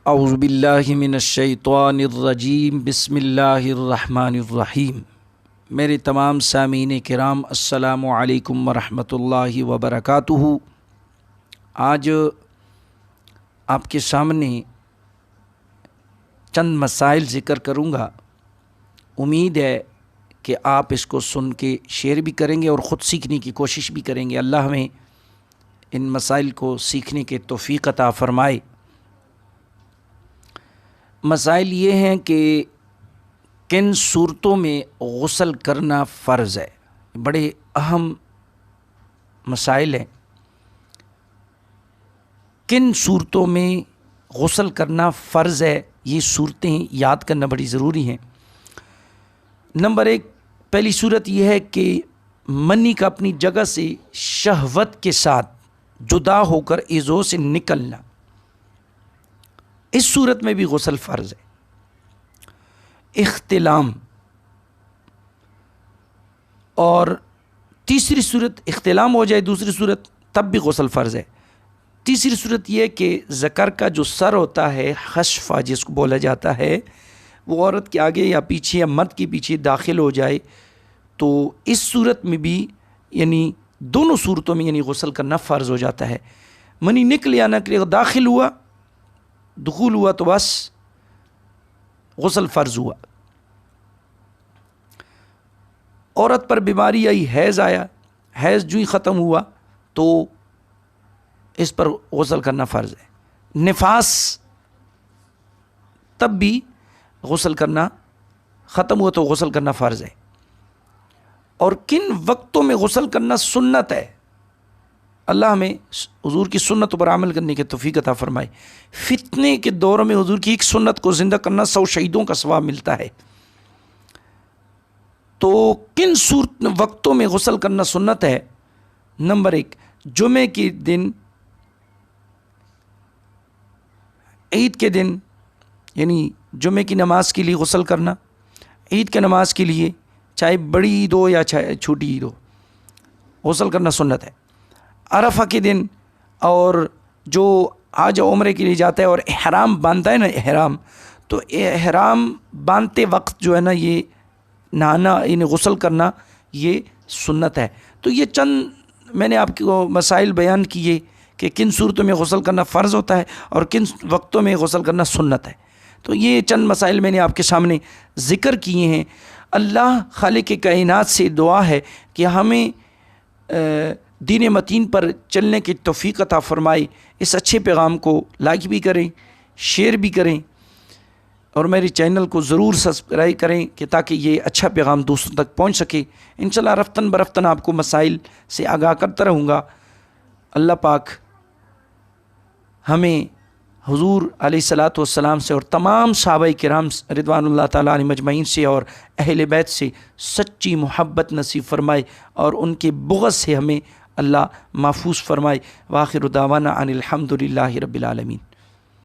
اعوذ باللہ من الشیطان الرجیم بسم اللہ الرحمن الرحیم۔ میرے تمام سامعین کرام السلام علیکم ورحمۃ اللہ وبرکاتہ۔ آج آپ کے سامنے چند مسائل ذکر کروں گا۔ امید ہے کہ آپ اس کو سن کے شیئر بھی کریں گے اور خود سیکھنے کی کوشش بھی کریں گے۔ اللہ ہمیں ان مسائل کو سیکھنے کے توفیق عطا فرمائے۔ مسائل یہ ہیں کہ کن صورتوں میں غسل کرنا فرض ہے۔ بڑے اہم مسائل ہیں۔ کن صورتوں میں غسل کرنا فرض ہے، یہ صورتیں یاد کرنا بڑی ضروری ہیں۔ نمبر 1، پہلی صورت یہ ہے کہ منی کا اپنی جگہ سے شہوت کے ساتھ جدا ہو کر اعضاء سے نکلنا، اس صورت میں بھی غسل فرض ہے۔ احتلام، اور تیسری صورت احتلام ہو جائے دوسری صورت تب بھی غسل فرض ہے۔ تیسری صورت یہ کہ ذکر کا جو سر ہوتا ہے، خشفہ جس کو بولا جاتا ہے، وہ عورت کے آگے یا پیچھے یا مرد کے پیچھے داخل ہو جائے، تو اس صورت میں بھی یعنی دونوں صورتوں میں غسل کرنا فرض ہو جاتا ہے۔ منی نکل یا نہ نکلے، داخل ہوا، دخول ہوا تو بس غسل فرض ہوا۔ عورت پر بیماری آئی، حیض آیا، حیض جو ہی ختم ہوا تو اس پر غسل کرنا فرض ہے۔ نفاس، تب بھی غسل کرنا ختم ہوا تو غسل کرنا فرض ہے۔ اور کن وقتوں میں غسل کرنا سنت ہے، اللہ ہمیں حضور کی سنت پر عمل کرنے کی توفیق عطا فرمائے۔ فتنے کے دور میں حضور کی ایک سنت کو زندہ کرنا 100 شہیدوں کا ثواب ملتا ہے۔ تو کن صورت وقتوں میں غسل کرنا سنت ہے؟ نمبر 1، جمعے کے دن، عید کے دن، یعنی جمعے کی نماز کے لیے غسل کرنا، عید کی نماز کے لیے، چاہے بڑی عید ہو یا چاہے چھوٹی عید ہو، غسل کرنا سنت ہے۔ عرفہ کے دن، اور جو حج عمرے کے لیے جاتا ہے اور احرام باندھتا ہے نا، احرام، تو احرام باندھتے وقت جو ہے نا، یہ نہانا یعنی غسل کرنا یہ سنت ہے۔ تو یہ چند میں نے آپ کو مسائل بیان کیے کہ کن صورتوں میں غسل کرنا فرض ہوتا ہے اور کن وقتوں میں غسل کرنا سنت ہے۔ تو یہ چند مسائل میں نے آپ کے سامنے ذکر کیے ہیں۔ اللہ خالق کائنات سے دعا ہے کہ ہمیں دین متین پر چلنے کی توفیق عطا فرمائے، اس اچھے پیغام کو لائک بھی کریں، شیئر بھی کریں، اور میرے چینل کو ضرور سبسکرائب کریں کہ تاکہ یہ اچھا پیغام دوسروں تک پہنچ سکے۔ انشاءاللہ رفتن برفتن آپ کو مسائل سے آگاہ کرتا رہوں گا۔ اللہ پاک ہمیں حضور علیہ الصلاۃ والسلام سے اور تمام صحابہ کرام رضوان اللہ تعالیٰ علیہ مجمعین سے اور اہل بیت سے سچی محبت نصیب فرمائے، اور ان کے بغض سے ہمیں اللہ محفوظ فرمائے۔ وآخر دعوانا ان الحمد للہ رب العالمین۔